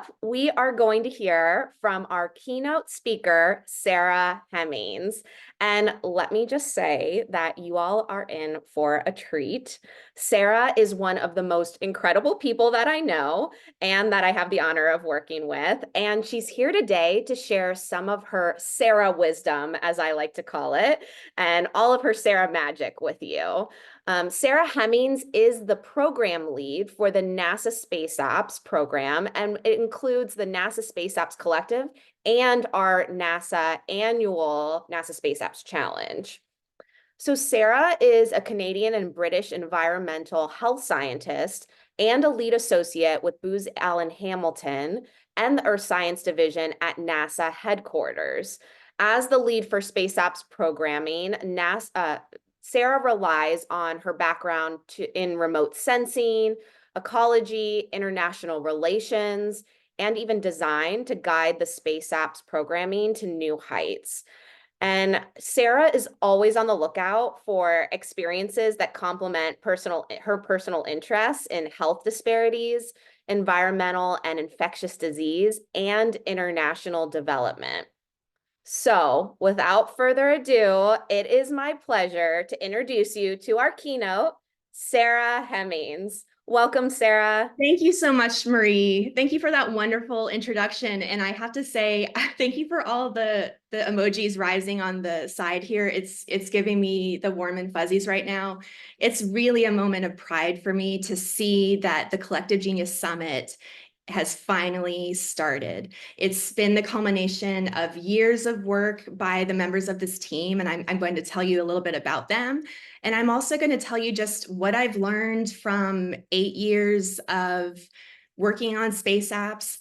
up, we are going to hear from our keynote speaker, Sarah Hemmings. And let me just say that you all are in for a treat. Sarah is one of the most incredible people that I know and that I have the honor of working with. And she's here today to share some of her Sarah wisdom, as I like to call it, and all of her Sarah magic with you. Sarah Hemmings is the program lead for the NASA Space Apps program, and it includes the NASA Space Apps Collective and our NASA annual NASA Space Apps Challenge. So Sarah is a Canadian and British environmental health scientist and a lead associate with Booz Allen Hamilton and the Earth Science Division at NASA headquarters. As the lead for Space Apps programming, NASA, Sarah relies on her background in remote sensing, ecology, international relations, and even design to guide the Space Apps programming to new heights. And Sarah is always on the lookout for experiences that complement her personal interests in health disparities, environmental and infectious disease, and international development. So, without further ado, it is my pleasure to introduce you to our keynote, Sarah Hemmings. Welcome, Sarah. Thank you so much, Marie. Thank you for that wonderful introduction. And I have to say, thank you for all the emojis rising on the side here. It's giving me the warm and fuzzies right now. It's really a moment of pride for me to see that the Collective Genius Summit has finally started. It's been the culmination of years of work by the members of this team, and I'm going to tell you a little bit about them. And I'm also going to tell you just what I've learned from 8 years of working on space apps.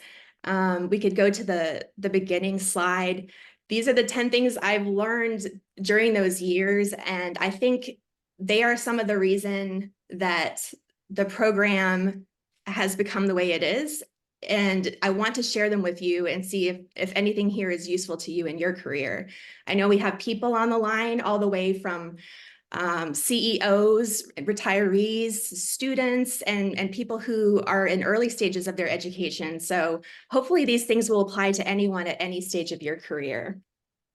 We could go to the beginning slide. These are the 10 things I've learned during those years, and I think they are some of the reason that the program has become the way it is. And I want to share them with you and see if anything here is useful to you in your career. I know we have people on the line all the way from CEOs, retirees, students, and people who are in early stages of their education. So hopefully these things will apply to anyone at any stage of your career.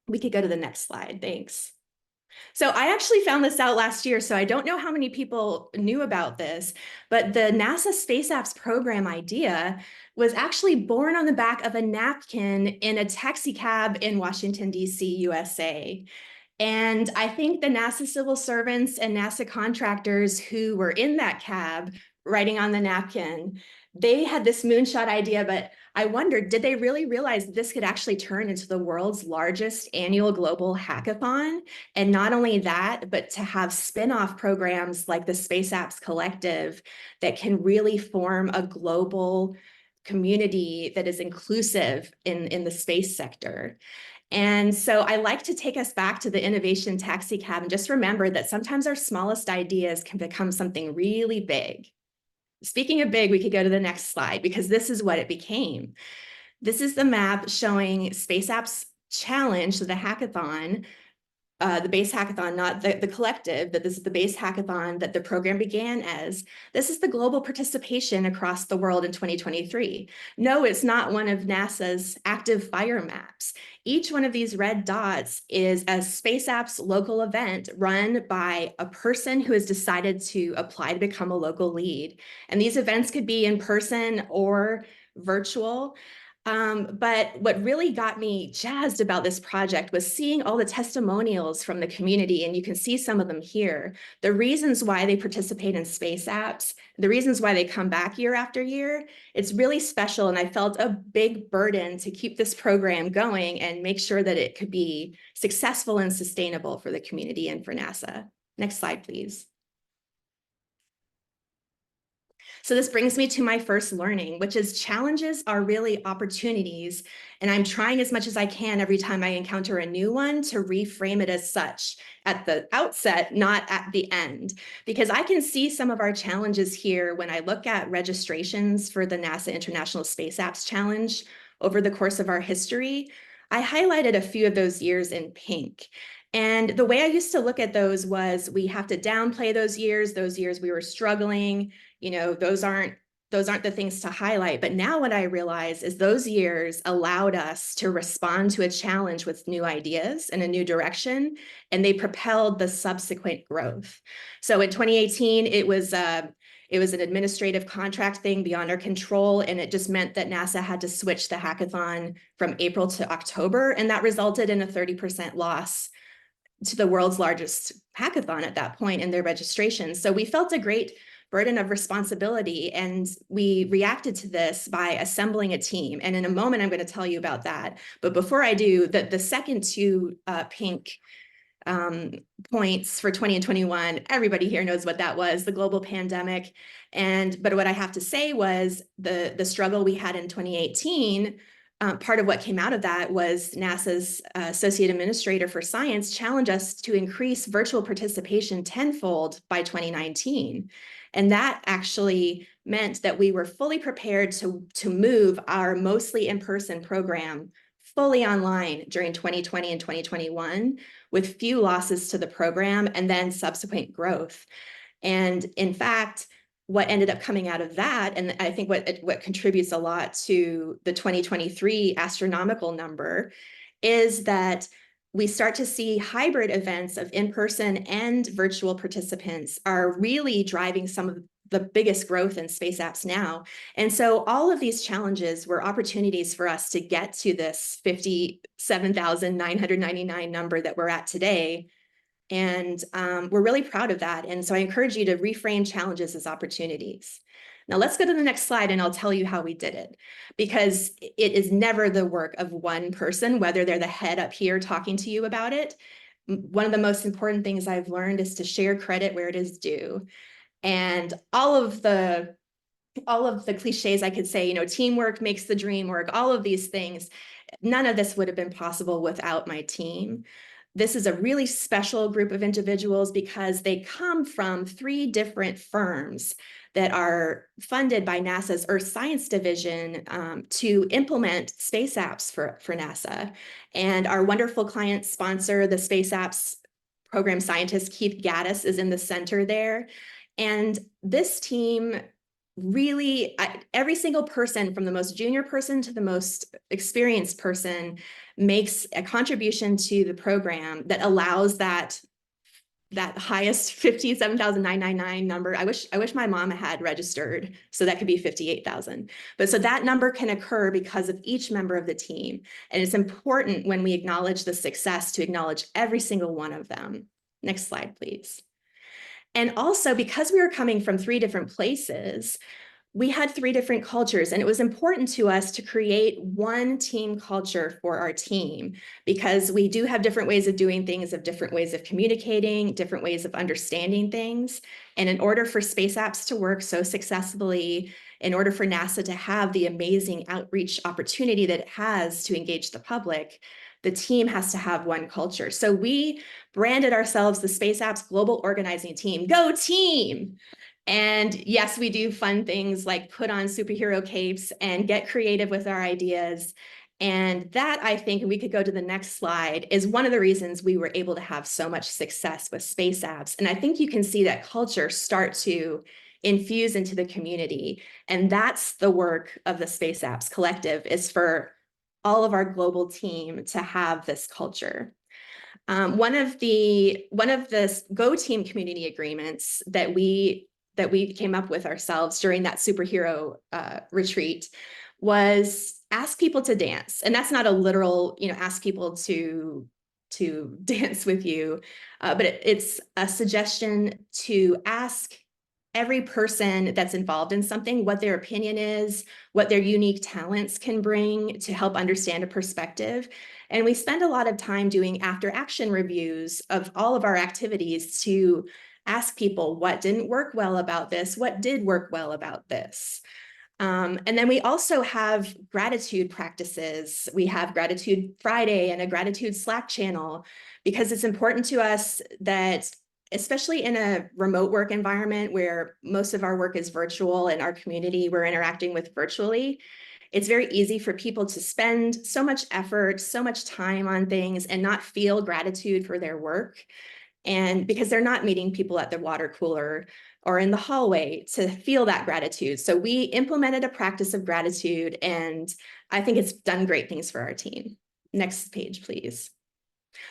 We could go to the next slide. Thanks. So I actually found this out last year, so I don't know how many people knew about this, but the NASA Space Apps program idea was actually born on the back of a napkin in a taxi cab in Washington, D.C., USA. And I think the NASA civil servants and NASA contractors who were in that cab writing on the napkin, they had this moonshot idea, but I wondered, did they really realize that this could actually turn into the world's largest annual global hackathon? And not only that, but to have spin-off programs like the Space Apps Collective that can really form a global community that is inclusive in the space sector. And so I like to take us back to the innovation taxi cab and just remember that sometimes our smallest ideas can become something really big. Speaking of big, we could go to the next slide because this is what it became. This is the map showing Space Apps Challenge, so the hackathon, the base hackathon, not the collective, but this is the base hackathon that the program began as. This is the global participation across the world in 2023. No, it's not one of NASA's active fire maps. Each one of these red dots is a Space Apps local event run by a person who has decided to apply to become a local lead. And these events could be in person or virtual. But what really got me jazzed about this project was seeing all the testimonials from the community, and you can see some of them here. The reasons why they participate in space apps, the reasons why they come back year after year, it's really special, and I felt a big burden to keep this program going and make sure that it could be successful and sustainable for the community and for NASA. Next slide, please. So this brings me to my first learning, which is challenges are really opportunities. And I'm trying as much as I can every time I encounter a new one to reframe it as such at the outset, not at the end. Because I can see some of our challenges here when I look at registrations for the NASA International Space Apps Challenge over the course of our history. I highlighted a few of those years in pink. And the way I used to look at those was we have to downplay those years we were struggling. You know, those aren't those aren't the things to highlight. But now what I realize is those years allowed us to respond to a challenge with new ideas and a new direction, and they propelled the subsequent growth. So in 2018, it was an administrative contract thing beyond our control, and it just meant that NASA had to switch the hackathon from April to October, and that resulted in a 30% loss to the world's largest hackathon at that point in their registration. So we felt a great burden of responsibility, and we reacted to this by assembling a team. And in a moment, I'm going to tell you about that. But before I do, the second two pink points for 20 and 21, everybody here knows what that was, the global pandemic. But what I have to say was the struggle we had in 2018, part of what came out of that was NASA's Associate Administrator for Science challenged us to increase virtual participation tenfold by 2019. And that actually meant that we were fully prepared to move our mostly in-person program fully online during 2020 and 2021, with few losses to the program and then subsequent growth. And in fact, what ended up coming out of that, and I think what contributes a lot to the 2023 astronomical number, is that we start to see hybrid events of in-person and virtual participants are really driving some of the biggest growth in space apps now. And so all of these challenges were opportunities for us to get to this 57,999 number that we're at today. And we're really proud of that. And so I encourage you to reframe challenges as opportunities. Now let's go to the next slide and I'll tell you how we did it, because it is never the work of one person, whether they're the head up here talking to you about it. One of the most important things I've learned is to share credit where it is due. And all of the cliches I could say, teamwork makes the dream work, all of these things, none of this would have been possible without my team. This is a really special group of individuals because they come from 3 different firms that are funded by NASA's Earth Science Division to implement space apps for NASA. And our wonderful client sponsor, the Space Apps program scientist, Keith Gaddis, is in the center there. And this team really, every single person, from the most junior person to the most experienced person, makes a contribution to the program that allows that highest 57,999 number. I wish my mom had registered, so that could be 58,000. But so that number can occur because of each member of the team. And it's important when we acknowledge the success to acknowledge every single one of them. Next slide, please. And also, because we were coming from 3 different places, we had 3 different cultures, and it was important to us to create one team culture for our team, because we do have different ways of doing things, of different ways of communicating, different ways of understanding things. And in order for space apps to work so successfully, in order for NASA to have the amazing outreach opportunity that it has to engage the public, the team has to have one culture. So we branded ourselves the Space Apps Global Organizing Team. Go team! And yes, we do fun things like put on superhero capes and get creative with our ideas. And that, I think, and we could go to the next slide, is one of the reasons we were able to have so much success with space apps. And I think you can see that culture start to infuse into the community. And that's the work of the Space Apps Collective, is for all of our global team to have this culture. One of the Go Team community agreements that we came up with ourselves during that superhero retreat was ask people to dance. And that's not a literal, ask people to dance with you, but it's a suggestion to ask every person that's involved in something what their opinion is, what their unique talents can bring to help understand a perspective. And we spend a lot of time doing after action reviews of all of our activities to ask people what didn't work well about this, what did work well about this. And then we also have gratitude practices. We have Gratitude Friday and a gratitude Slack channel, because it's important to us that, especially in a remote work environment where most of our work is virtual and our community we're interacting with virtually, it's very easy for people to spend so much effort, so much time on things and not feel gratitude for their work. And because they're not meeting people at the water cooler, or in the hallway to feel that gratitude. So we implemented a practice of gratitude, and I think it's done great things for our team. Next page, please.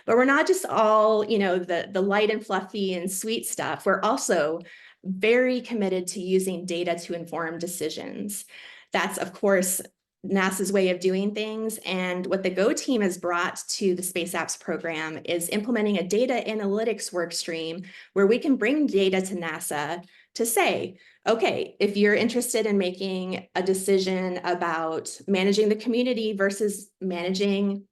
But we're not just all, the light and fluffy and sweet stuff. We're also very committed to using data to inform decisions. That's, of course, NASA's way of doing things. And what the GO team has brought to the Space Apps program is implementing a data analytics work stream where we can bring data to NASA to say, okay, if you're interested in making a decision about managing the community versus managing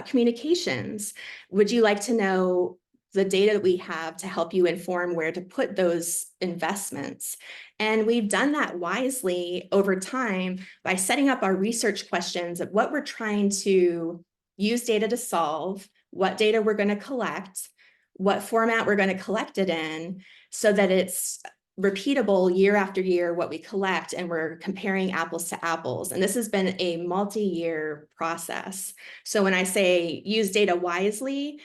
communications, would you like to know the data that we have to help you inform where to put those investments? And we've done that wisely over time by setting up our research questions of what we're trying to use data to solve, what data we're going to collect, what format we're going to collect it in, so that it's repeatable year after year what we collect, and we're comparing apples to apples. And this has been a multi-year process. So when I say use data wisely,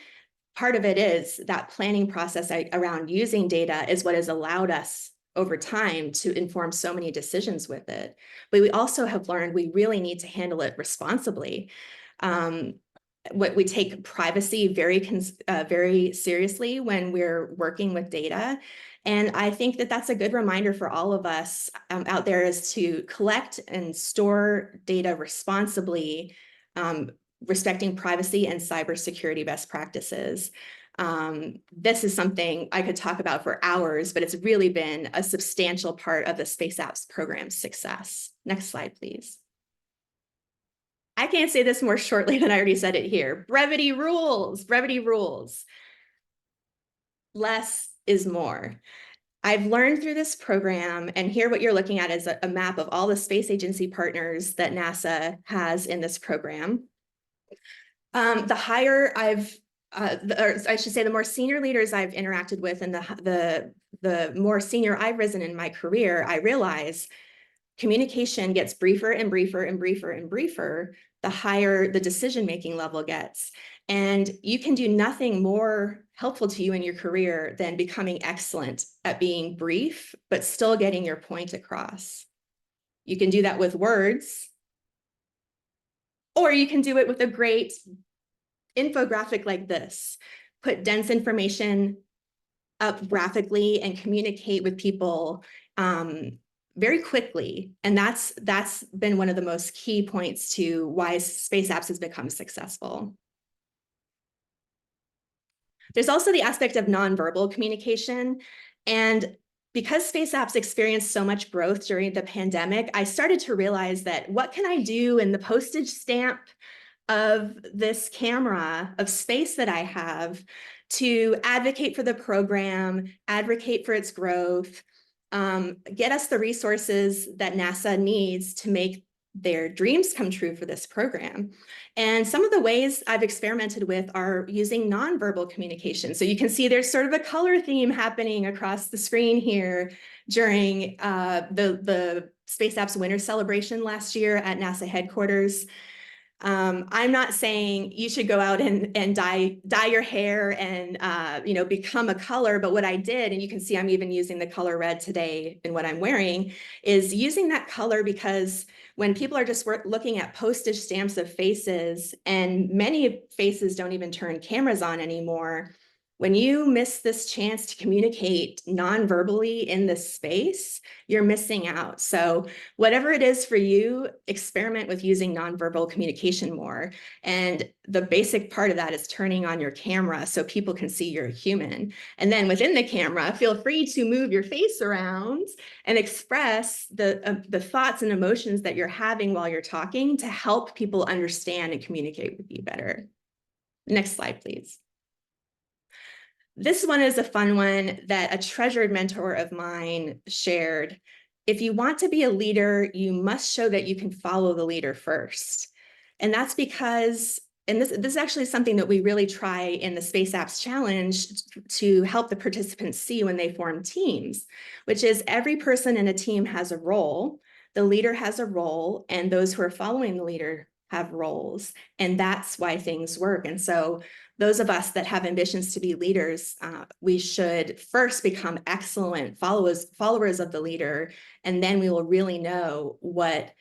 part of it is that planning process around using data is what has allowed us over time to inform so many decisions with it. But we also have learned we really need to handle it responsibly. We take privacy very seriously when we're working with data. And I think that that's a good reminder for all of us out there, is to collect and store data responsibly, respecting privacy and cybersecurity best practices. This is something I could talk about for hours, but it's really been a substantial part of the Space Apps program's success. Next slide, please. I can't say this more shortly than I already said it here. Brevity rules, brevity rules. Less is more. I've learned through this program, and here what you're looking at is a map of all the space agency partners that NASA has in this program. The higher the more senior leaders I've interacted with, and the more senior I've risen in my career, I realize communication gets briefer and briefer and briefer and briefer the higher the decision-making level gets. And you can do nothing more helpful to you in your career than becoming excellent at being brief, but still getting your point across. You can do that with words, or you can do it with a great infographic like this. Put dense information up graphically and communicate with people very quickly. And that's been one of the most key points to why Space Apps has become successful. There's also the aspect of nonverbal communication. And because Space Apps experienced so much growth during the pandemic, I started to realize that what can I do in the postage stamp of this camera of space that I have to advocate for the program, advocate for its growth, get us the resources that NASA needs to make their dreams come true for this program. And some of the ways I've experimented with are using nonverbal communication. So you can see there's sort of a color theme happening across the screen here during the Space Apps Winter Celebration last year at NASA headquarters. I'm not saying you should go out and dye your hair and become a color, but what I did, and you can see I'm even using the color red today in what I'm wearing, is using that color because when people are just looking at postage stamps of faces, and many faces don't even turn cameras on anymore, when you miss this chance to communicate non-verbally in this space, you're missing out. So whatever it is for you, experiment with using non-verbal communication more. And the basic part of that is turning on your camera so people can see you're a human. And then within the camera, feel free to move your face around and express the thoughts and emotions that you're having while you're talking to help people understand and communicate with you better. Next slide, please. This one is a fun one that a treasured mentor of mine shared. If you want to be a leader, you must show that you can follow the leader first. And that's because, and this is actually something that we really try in the Space Apps Challenge to help the participants see when they form teams, which is every person in a team has a role, the leader has a role, and those who are following the leader have roles, and that's why things work. And so those of us that have ambitions to be leaders, we should first become excellent followers of the leader, and then we will really know what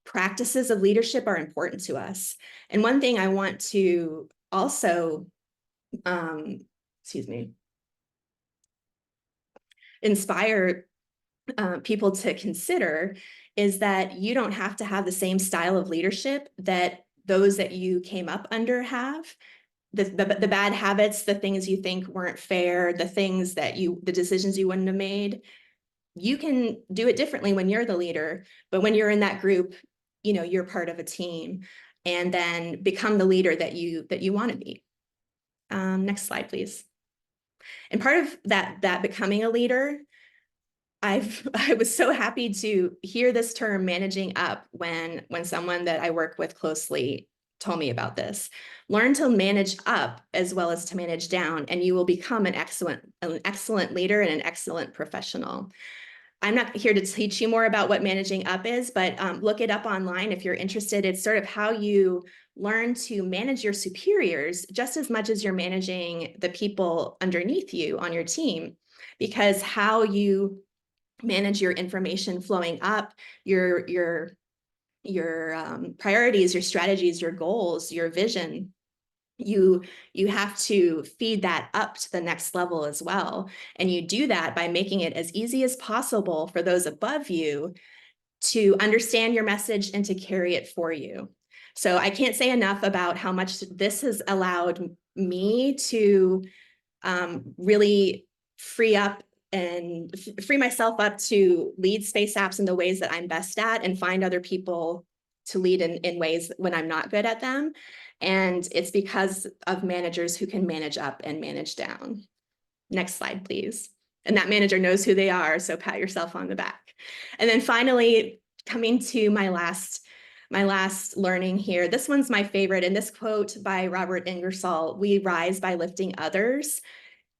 practices of leadership are important to us. And one thing I want to also, inspire people to consider is that you don't have to have the same style of leadership that those that you came up under have. The bad habits, the things you think weren't fair, the decisions you wouldn't have made, you can do it differently when you're the leader. But when you're in that group, you're part of a team, and then become the leader that you want to be. Next slide, please. And part of that becoming a leader, I was so happy to hear this term managing up when someone that I work with closely told me about this. Learn to manage up as well as to manage down, and you will become an excellent leader and an excellent professional. I'm not here to teach you more about what managing up is, but look it up online if you're interested. It's sort of how you learn to manage your superiors just as much as you're managing the people underneath you on your team, because how you manage your information flowing up, your priorities, your strategies, your goals, your vision, you have to feed that up to the next level as well. And you do that by making it as easy as possible for those above you to understand your message and to carry it for you. So I can't say enough about how much this has allowed me to really free myself up to lead space apps in the ways that I'm best at, and find other people to lead in ways when I'm not good at them. And it's because of managers who can manage up and manage down. Next slide, please. And that manager knows who they are, so pat yourself on the back. And then finally, coming to my last learning here. This one's my favorite, and this quote by Robert Ingersoll, "We rise by lifting others."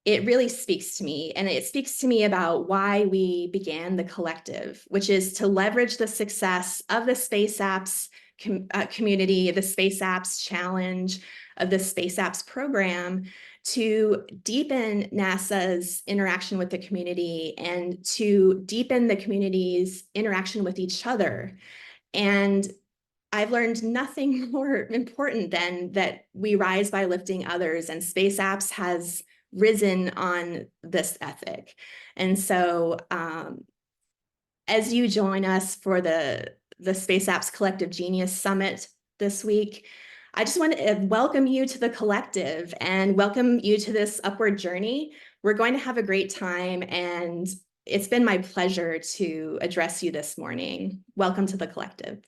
It really speaks to me, and it speaks to me about why we began the collective, which is to leverage the success of the Space Apps community, the Space Apps Challenge, of the Space Apps program, to deepen NASA's interaction with the community and to deepen the community's interaction with each other. And I've learned nothing more important than that we rise by lifting others, and Space Apps has risen on this ethic. And so as you join us for the Space Apps Collective Genius Summit this week, I just want to welcome you to the collective and welcome you to this upward journey. We're going to have a great time, and it's been my pleasure to address you this morning. Welcome to the collective.